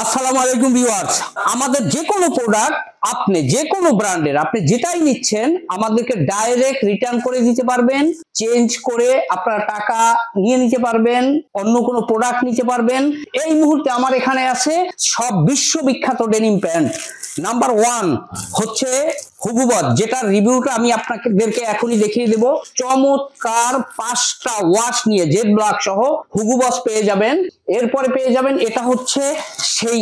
আসসালামু আলাইকুম ভিউয়ার্স, আমাদের যে কোনো প্রোডাক্ট আপনি যে কোনো ব্র্যান্ডের আপনি যেটাই নিচ্ছেন আমাদেরকে ডাইরেক্ট রিটার্ন করে দিতে পারবেন, চেঞ্জ করে আপনারা টাকা নিয়ে নিতে পারবেন, অন্য কোনো প্রোডাক্ট নিতে পারবেন। এই মুহূর্তে আমার এখানে আছে সব বিশ্ববিখ্যাত ডেনিম প্যান্ট। নাম্বার 1 হচ্ছে হুগু বস, যেটা রিভিউটা আমি আপনাদেরকে এখনই দেখিয়ে দেব। চমৎকার 5টা ওয়াশ নিয়ে জেড ব্ল্যাক সহ হুগু বস পেয়ে যাবেন। এরপরে পেয়ে যাবেন এটা হচ্ছে সেই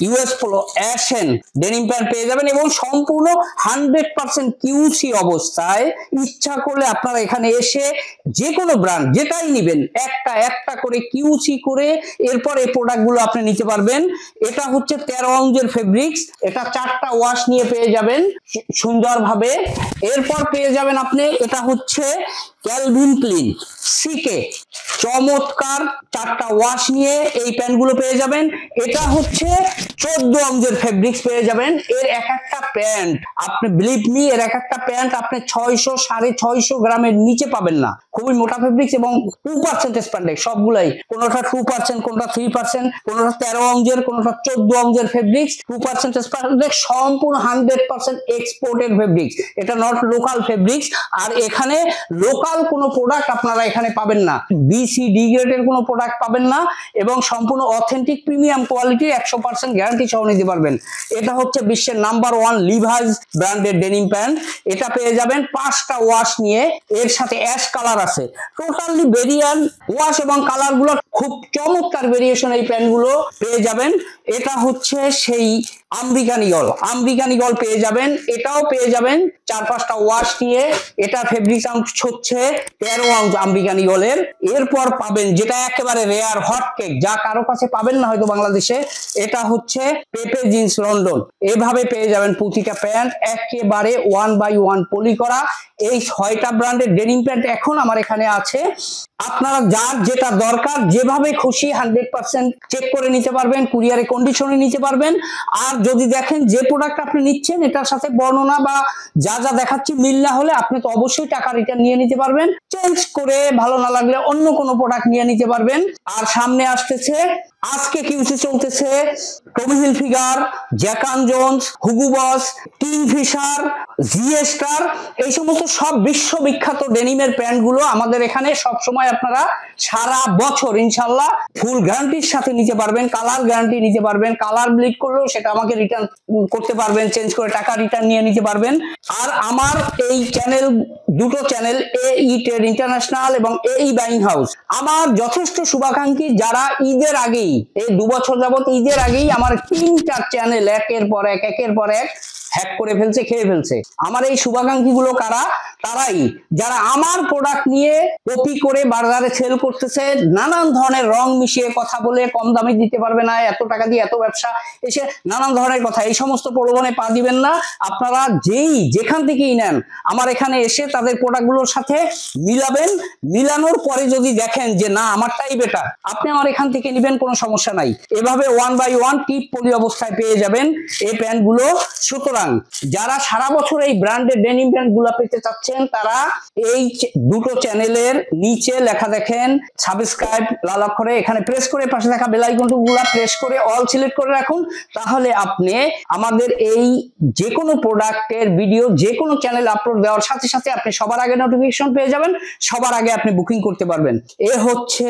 ইউএস পোলো অ্যাশেন ডেনিম প্যান্ট পেয়ে যাবেন এবং সম্পূর্ণ 100% কিউসি অবস্থায়। ইচ্ছা করলে আপনারা এখানে এসে যে কোনো ব্র্যান্ড যেটাই নেবেন একটা একটা করে কিউসি করে এরপর এই প্রোডাক্টগুলো আপনি নিতে পারবেন। এটা হচ্ছে 13 আউন্সের ফেব্রিক্স, এটা 4টা ওয়াশ নিয়ে পেয়ে যাবেন সুন্দরভাবে। এরপর পেয়ে যাবেন আপনি এটা হচ্ছে ক্যালভিন ক্লিন সিকে, চমৎকার 4টা ওয়াশ নিয়ে এই প্যান্টগুলো পেয়ে যাবেন। এটা হচ্ছে 14 আউন্সের ফেব্রিক্স পেয়ে যাবেন। এর এক একটা প্যান্ট আপনি বিলিভ মি, এর এক একটা প্যান্ট আপনি 600 650 গ্রামের নিচে পাবেন না। খুবই মোটা ফেব্রিক্স এবং 2% স্প্যান্ডেক্স সবগুলাই, কোনটা 2%, কোনটা 3%, কোনটা 13 আউন্সের, কোনটা 14 আউন্সের ফেব্রিক্স, 2% স্প্যান্ডেক্স, সম্পূর্ণ 100% এক্সপোর্টেড ফেব্রিক্স। এটা নট লোকাল ফেব্রিক্স। আর এখানে লোকাল কোনো প্রোডাক্ট আপনারা এখানে পাবেন না, বিসিডি গ্রেডের কোনো প্রোডাক্ট পাবেন না এবং সম্পূর্ণ অথেন্টিক প্রিমিয়াম কোয়ালিটি 100% গ্যারান্টি সহ নিতে পারবেন। এটা হচ্ছে বিশ্বের নাম্বার 1 লিভাইস ব্র্যান্ডের ডেনিম প্যান্ট। এটা পেয়ে যাবেন 5টা ওয়াশ নিয়ে, এর সাথে অ্যাশ কালার আছে। টোটালি ভেরিয়ান ওয়াশ এবং কালার গুলো খুব চমৎকার ভেরিয়েশন এই প্যান্ট গুলো পেয়ে যাবেন। এটা হচ্ছে সেই আমেরিকান ইগল পেয়ে যাবেন। এটাও পেয়ে যাবেন 4-5টা ওয়াশ নিয়ে। এটা ফেব্রিক হচ্ছে 13 আউন্স আমেরিকান ইগলের। এরপর পাবেন যেটা একেবারে রেয়ার হট কেক, যা কারো কাছে পাবেন না হয়তো বাংলাদেশে, এটা হচ্ছে পেপে জিন্স লন্ডন। এভাবে পেয়ে যাবেন প্রতিটা প্যান্ট একেবারে 1/1 পলি করা। এই 6টা ব্র্যান্ডের ডেনিম প্যান্ট এখন আমার এখানে আছে। আপনারা যার যেটা দরকার যেভাবে খুশি 100% চেক করে নিতে পারবেন, কুরিয়ারে কন্ডিশনে নিতে পারবেন। আর যদি দেখেন যে প্রোডাক্ট আপনি নিচ্ছেন এটার সাথে বর্ণনা বা যা যা দেখাচ্ছি মিল না হলে আপনি তো অবশ্যই টাকা রিটার্ন নিয়ে নিতে পারবেন, চেঞ্জ করে ভালো না লাগলে অন্য কোনো প্রোডাক্ট নিয়ে নিতে পারবেন। আর সামনে আসতেছে আজকে কিউসি চলতেছে Tommy Hilfiger, Jack and Jones, Hugo Boss, Kingfisher, G Star, এই সমস্ত সব বিশ্ববিখ্যাত ডেনিমের প্যান্ট গুলো আমাদের এখানে সব সময় আপনারা সারা বছর ইনশাআল্লাহ ফুল গ্যারান্টির সাথে নিতে পারবেন। কালার গ্যারান্টি নিতে পারবেন, কালার ব্লিড করলেও সেটা আমাকে রিটার্ন করতে পারবেন, চেঞ্জ করে টাকা রিটার্ন নিয়ে নিতে পারবেন। আর আমার এই চ্যানেল, দুটো চ্যানেল, এই ট্রেড ইন্টারন্যাশনাল এবং এই বাইং হাউস, আমার যথেষ্ট শুভাকাঙ্ক্ষী যারা ঈদের আগেই, এই 2 বছর যাবত ঈদের আগেই আমার 3টা চ্যানেল একের পর এক হ্যাক করে ফেলছে, খেয়ে ফেলছে। আমার এই শুভাকাঙ্ক্ষী গুলো কারা? তারাই যারা আমার প্রোডাক্ট নিয়ে কপি করে বাজারে সেল করতেছে, নানান ধরনের রং মিশিয়ে কথা বলে কম দামে দিতে পারবে না, এত টাকা দিয়ে এত ব্যবসা, এসে নানান ধরনের কথা, এই সমস্ত প্রলোভনে পা দিবেন না। আপনারা যেখান থেকেই নেন আমার এখানে এসে তাদের প্রোডাক্টগুলোর সাথে মিলাবেন। মিলানোর পরে যদি দেখেন যে না আমারটাই বেটার, আপনি আমার এখান থেকে নেবেন, কোনো সমস্যা নাই। এভাবে 1/1 টিপ পলি অবস্থায় পেয়ে যাবেন এই প্যান্টগুলো। সুতরাং যারা সারা বছর এই ব্র্যান্ডের ডেনিম প্যান্ট গুলা পেতে চাচ্ছেন তারা এই দুটো চ্যানেলের নিচে লেখা দেখেন সাবস্ক্রাইব লাল অক্ষরে, এখানে প্রেস করে পাশে থাকা বেল আইকনগুলো প্রেস করে অল সিলেক্ট করে রাখুন। তাহলে আপনি আমাদের এই যে কোনো প্রোডাক্টের ভিডিও যে কোনো চ্যানেল আপলোড দেওয়ার সাথে সাথে আপনি সবার আগে নোটিফিকেশন পেয়ে যাবেন, সবার আগে আপনি বুকিং করতে পারবেন। এ হচ্ছে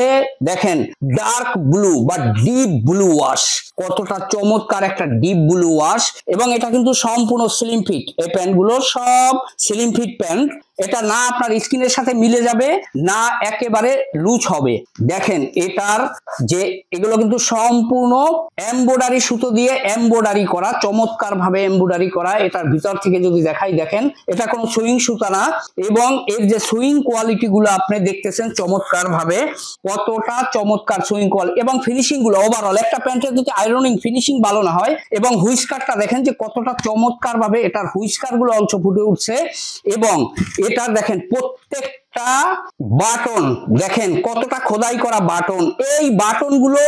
দেখেন ডার্ক ব্লু বা ডিপ ব্লু ওয়াশ, কতটা চমৎকার একটা ডিপ ব্লু ওয়াশ। এবং এটা কিন্তু সম্পূর্ণ স্লিম ফিট, এই প্যান্ট গুলো সব স্লিম ফিট প্যান্ট। এটা না আপনার স্কিনের সাথে মিলে যাবে না একেবারে লুজ হবে। দেখেন এটার যে এগুলো কিন্তু সম্পূর্ণ এমব্রয়ডারি সুতো দিয়ে এমব্রয়ডারি করা, চমৎকার ভাবে এমব্রয়ডারি করা। এটার ভিতর থেকে যদি দেখাই দেখেন এটা কোনো সুইং সুতা না এবং এর যে সুইং কোয়ালিটি গুলো আপনি দেখতেছেন চমৎকার ভাবে, কতটা চমৎকার সুইং কোয়ালিটি এবং ফিনিশিং গুলো ওভারঅল। একটা প্যান্টের যদি আয়রনিং ফিনিশিং ভালো না হয়, এবং হুইস্কারটা দেখেন যে কতটা চমৎকার ভাবে এটার হুইস্কার গুলো অংশ ফুটে উঠছে। এবং এটা দেখেন প্রত্যেকটা বাটন দেখেন কতটা খোদাই করা বাটন। এই বাটন গুলো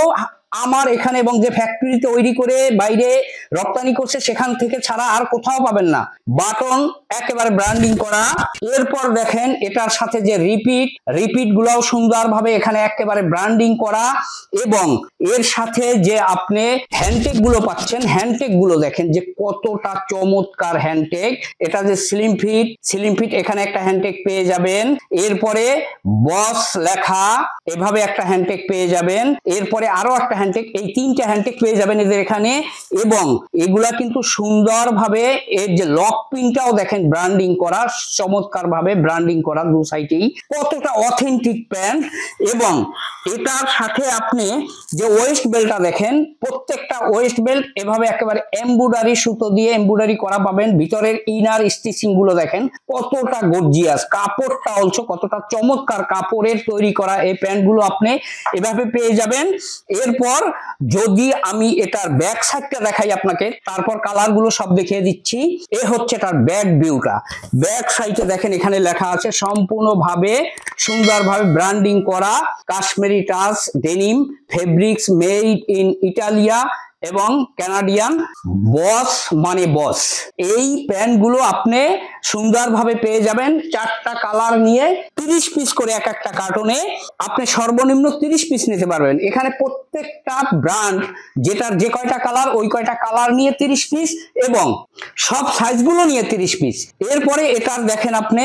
আমার এখানে এবং যে ফ্যাক্টরি তৈরি করে বাইরে রপ্তানি করছে সেখান থেকে ছাড়া আর কোথাও পাবেন না। বাটন একেবারে ব্র্যান্ডিং করা। এরপর দেখেন এটার সাথে যে রিপিট গুলাও সুন্দরভাবে এখানে একেবারে ব্র্যান্ডিং করা, এবং এর সাথে যে আপনি হ্যান্ডটেক গুলো পাচ্ছেন, হ্যান্ডটেক গুলো দেখেন যে কতটা চমৎকার হ্যান্ডটেক। এটা যে স্লিম ফিট এখানে একটা হ্যান্ডটেক পেয়ে যাবেন। এরপরে বস লেখা এভাবে একটা হ্যান্ডটেক পেয়ে যাবেন। এরপরে আরো একটা হ্যান্ডটেক, এই তিনটা হ্যান্ডটেক পেয়ে যাবেন এদের এখানে। এবং এগুলা কিন্তু সুন্দরভাবে এর যে লক পিনটাও দেখেন ব্র্যান্ডিং করা, চমৎকার ভাবে ব্র্যান্ডিং করা দু সাইডেই। কতটা অথেন্টিক প্যান্ট। এবং এটার সাথে আপনি যে ওয়েস্ট বেল্টটা দেখেন, প্রত্যেকটা ওয়েস্ট বেল্ট এভাবে একেবারে এমব্রয়ডারি সুতো দিয়ে এমব্রয়ডারি করা পাবেন। ভিতরের ইনার স্টিচিং গুলো দেখেন কতটা গর্জিয়াস, কাপড়টা অলসো কতটা চমৎকার কাপড়ের তৈরি করা এই প্যান্ট গুলো আপনি এভাবে পেয়ে যাবেন। এরপর যদি আমি এটার ব্যাক সাইডটা দেখাই আপনাকে, তারপর কালার গুলো সব দেখিয়ে দিচ্ছি। এ হচ্ছে তার ব্যাক ভিউটা। ব্যাক সাইডে দেখেন এখানে লেখা আছে সম্পূর্ণভাবে সুন্দরভাবে ব্র্যান্ডিং করা Kashmiri touch denim fabrics made in Italia এবং কানাডিয়ান, বস মানে বস। এই প্যান্ট গুলো আপনি সুন্দরভাবে পেয়ে যাবেন। 4টা কালার নিয়ে 30 পিস করে এক একটা কার্টনে আপনি সর্বনিম্ন 30 পিস নিতে পারবেন। এখানে প্রত্যেকটা ব্র্যান্ড যেটার যে কয়টা কালার ওই কয়টা কালার নিয়ে 30 পিস এবং সব সাইজগুলো নিয়ে 30 পিস। এরপরে এটার দেখেন আপনি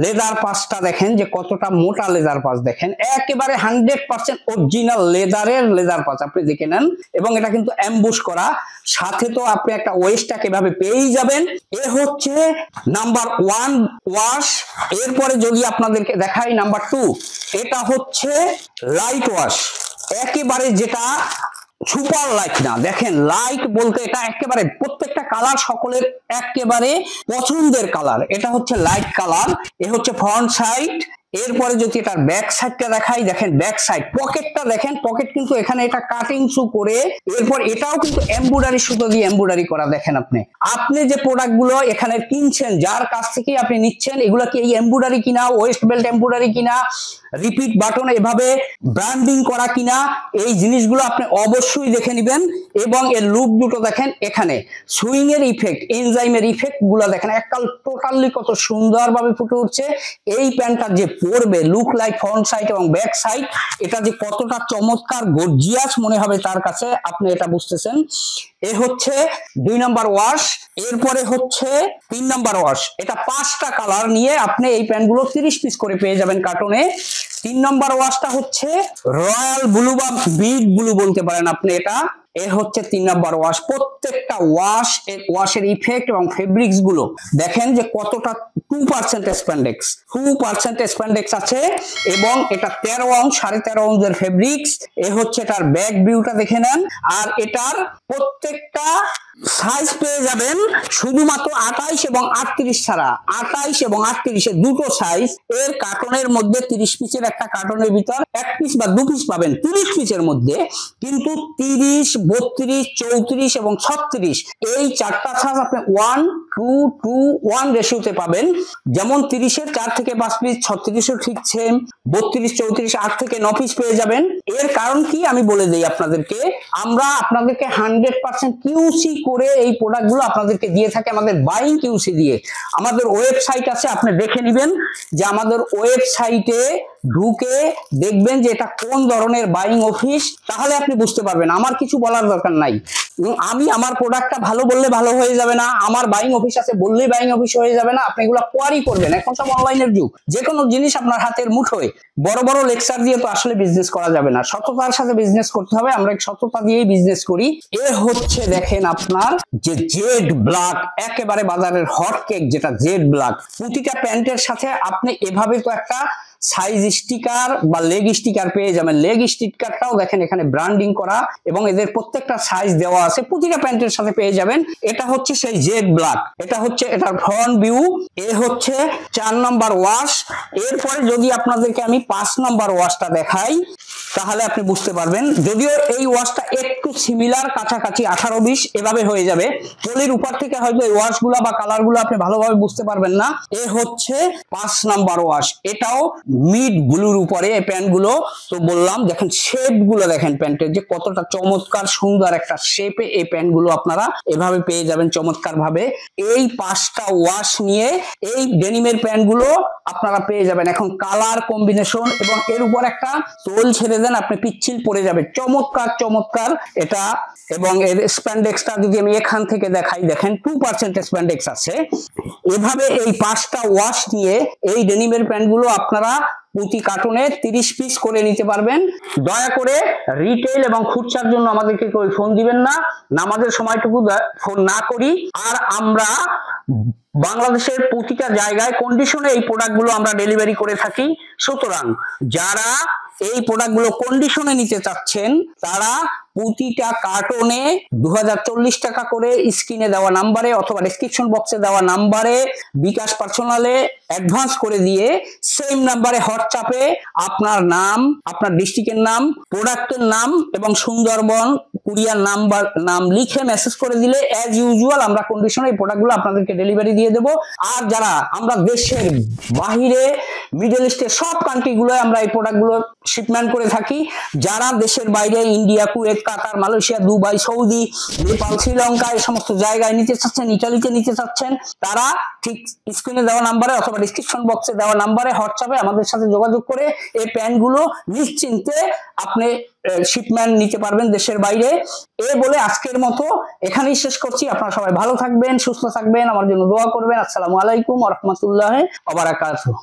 লেদার পাসটা দেখেন যে কতটা মোটা লেদার পাস, দেখেন একেবারে 100% অরিজিনাল লেদারের লেদার পাস আপনি দেখে নেন। এবং এটা কিন্তু এমবুশ করা, সাথে তো আপনি একটা ওয়েস্টটাকে এভাবে পেয়েই যাবেন। এ হচ্ছে নাম্বার 1 ওয়াশ। এরপরে যদি আপনাদেরকে দেখাই নাম্বার 2, এটা হচ্ছে লাইট ওয়াশ, একেবারে যেটা সুপার লাইট না, দেখেন লাইট বলতে এটা একেবারে প্রত্যেকটা কালার সকলের একেবারে পছন্দের কালার। এটা হচ্ছে লাইট কালার। এ হচ্ছে ফ্রন্ট সাইড। এরপরে যদি এটার ব্যাক সাইডটা দেখাই, দেখেন ব্যাক সাইড পকেটটা দেখেন, পকেট কিন্তু এখানে এটা কাটিং সু করে, এরপর এটাও কিন্তু এমব্রয়ডারি সুতো দিয়ে এমব্রয়ডারি করা। দেখেন আপনি যে প্রোডাক্ট গুলো এখানে কিনছেন, যার কাছ থেকে আপনি নিচ্ছেন, এগুলা কি এই এমব্রয়ডারি কিনা, ওয়েস্ট বেল্ট এমব্রয়ডারি কিনা, রিপিট বাটন এভাবে ব্র্যান্ডিং করা কিনা, এই জিনিসগুলো আপনি অবশ্যই দেখে নেবেন। এবং এর লুক দুটো দেখেন, এখানে সুইং এর ইফেক্ট, এনজাইমের ইফেক্ট গুলো দেখেন একাল টোটালি কত সুন্দরভাবে ফুটে উঠছে। এই প্যান্টটা যে পরবে লুক লাইক ফ্রন্ট সাইড এবং ব্যাক সাইড, এটা যে কতটা চমৎকার গর্জিয়াস মনে হবে তার কাছে, আপনি এটা বুঝতেছেন। এ হচ্ছে 2 নাম্বার ওয়াশ। এরপরে হচ্ছে 3 নাম্বার ওয়াশ। এটা 5টা কালার নিয়ে আপনি এই প্যান্টগুলো 30 পিস করে পেয়ে যাবেন কার্টনে। 3 নাম্বার ওয়াশটা হচ্ছে রয়্যাল ব্লু বা বিগ ব্লু বলতে পারেন আপনি এটা। এ হচ্ছে 3 নাম্বার ওয়াশ। প্রত্যেকটা ওয়াশের ইফেক্ট এবং ফেব্রিক্স গুলো দেখেন যে কতটা 2% স্প্যান্ডেক্স আছে এবং এটা 13 আউন্স 13.5 আউন্সের ফেব্রিক্স। এ হচ্ছে এটার ব্যাক ভিউটা দেখে নেন। আর এটার প্রত্যেকটা সাইজ পেয়ে যাবেন শুধুমাত্র 28 এবং 38 ছাড়া, 28 এবং 38 এর দুটো সাইজ। এর কার্টনের মধ্যে 30 পিসের একটা কার্টনের ভিতর 1 পিস বা 2 পিস পাবেন 30 পিসের মধ্যে, কিন্তু 30, 32, 34 এবং 36 এই 4টা সাইজ আপনি 1:2:1 রেশিওতে পাবেন। যেমন 30-এর 4 থেকে 5 পিস, 36-ও ঠিক সেম, 32, 34 8 থেকে 9 পিস পেয়ে যাবেন। এর কারণ কি আমি বলে দেই আপনাদেরকে, আমরা আপনাদেরকে 100% কিউসি করে এই প্রোডাক্টগুলো আপনাদেরকে দিয়ে থাকে, আমাদের বাইং কিউসি দিয়ে। আমাদের ওয়েবসাইট আছে, আপনি দেখে নেবেন যে আমাদের ওয়েবসাইটে ঢুকে দেখবেন যে এটা কোন ধরনের বাইং অফিস, তাহলে আপনি বুঝতে পারবেন। আমার কিছু বলার দরকার নাই, আমি আমার প্রোডাক্টটা ভালো বললে ভালো হয়ে যাবে না, আমার বাইং অফিস আছে বললেই বাইং অফিস হয়ে যাবে না। আপনি এগুলো কোয়ারি করবেন। এখন সব অনলাইনের যুগ, যে কোনো জিনিস আপনার হাতের মুঠোয়। বড় বড় লেকচার দিয়ে তো আসলে বিজনেস করা যাবে না, সততার সাথে বিজনেস করতে হবে। আমরা সততা দিয়েই বিজনেস করি। এ হচ্ছে দেখেন আপনার যে জেড ব্ল্যাক, একেবারে বাজারের হট কেক যেটা জেড ব্ল্যাক। প্রতিটা প্যান্টের সাথে আপনি এভাবে তো একটা সাইজ স্টিকার বা লেগ স্টিকার পেয়ে যাবেন। লেগ স্টিকারটাও দেখেন এখানে ব্র্যান্ডিং করা এবং এদের প্রত্যেকটা সাইজ দেওয়া আছে, প্রতিটা প্যান্টের সাথে পেয়ে যাবেন। এটা হচ্ছে সেই জেড ব্ল্যাক, এটা হচ্ছে এটার ফ্রন্ট ভিউ। এ হচ্ছে 4 নাম্বার ওয়াশ। এরপরে যদি আপনাদেরকে আমি 5 নাম্বার ওয়াশটা দেখাই, তাহলে আপনি বুঝতে পারবেন। যদিও এই ওয়াশটা একটু সিমিলার, কাছাকাছি 18-20 এভাবে হয়ে যাবে। পলির উপর থেকে হয়তো এই ওয়াশ গুলা বা কালার গুলো আপনি ভালোভাবে বুঝতে পারবেন না। এ হচ্ছে 5 নাম্বার ওয়াশ, এটাও মিড ব্লুর উপরে এই প্যান্ট গুলো। তো বললাম দেখেন শেপ গুলো, দেখেন প্যান্টের যে কতটা চমৎকার সুন্দর একটা শেপে এই প্যান্ট গুলো আপনারা এভাবে পেয়ে যাবেন চমৎকার ভাবে। এই 5টা ওয়াশ নিয়ে এই ডেনিমের প্যান্ট গুলো আপনারা পেয়ে যাবেন। এখন কালার কম্বিনেশন এবং এর উপর একটা সোল ছেড়ে দেন, আপনি পিচ্ছিল পড়ে যাবে, চমৎকার চমৎকার এটা। এবং এর স্প্যান্ডেক্সটা যদি আমি এখান থেকে দেখাই, দেখেন 2% স্প্যান্ডেক্স আছে। এভাবে এই 5টা ওয়াশ নিয়ে এই ডেনিমের প্যান্ট গুলো আপনারা প্রতি কার্টুনে 30 পিস করে নিতে পারবেন। দয়া করে রিটেল এবং খুচরার জন্য আমাদেরকে কেউ ফোন দিবেন না, নামাজের সময়টুকু ফোন না করি। আর আমরা বাংলাদেশের প্রতিটা জায়গায় কন্ডিশনে এই প্রোডাক্টগুলো আমরা ডেলিভারি করে থাকি। সুতরাং যারা এই প্রোডাক্টগুলো কন্ডিশনে নিতে চাচ্ছেন তারা প্রতিটা কার্টনে 2040 টাকা করে স্ক্রিনে দেওয়া নাম্বারে অথবা ডেসক্রিপশন বক্সে দেওয়া নাম্বারে বিকাশ পার্সোনালে অ্যাডভান্স করে দিয়ে সেম নাম্বারে হোয়াটসঅ্যাপে আপনার নাম, আপনার ডিস্ট্রিক্টের নাম, প্রোডাক্টের নাম এবং সুন্দরবন কুরিয়ার নাম লিখে মেসেজ করে দিলে অ্যাজ ইউজুয়াল আমরা কন্ডিশনে এই প্রোডাক্টগুলো আপনাদেরকে ডেলিভারি দিয়ে দেব। আর যারা আমরা দেশের বাহিরে, মিডল ইস্টের সব কান্ট্রিগুলোয় আমরা এই প্রোডাক্টগুলো শিপমেন্ট করে থাকি। যারা দেশের বাইরে India, Kuwait, Qatar, Malaysia, Dubai, Saudi, Nepal, Sri Lanka এই সমস্ত জায়গায় নিতে চাচ্ছেন, ইটালিতে নিতে চাচ্ছেন, তারা ঠিক স্ক্রিনে দেওয়া নাম্বারে অথবা ডিসক্রিপশন বক্সে দেওয়া নাম্বারে হোয়াটসঅ্যাপে আমাদের সাথে যোগাযোগ করে এই প্যান্টগুলো নিশ্চিন্তে আপনি শিপমেন্ট নিতে পারবেন দেশের বাইরে। এ বলে আজকের মতো এখানেই শেষ করছি। আপনারা সবাই ভালো থাকবেন, সুস্থ থাকবেন, আমার জন্য দোয়া করবেন। আসসালামু আলাইকুম ওয়া রাহমাতুল্লাহি ওয়া বারাকাতুহু।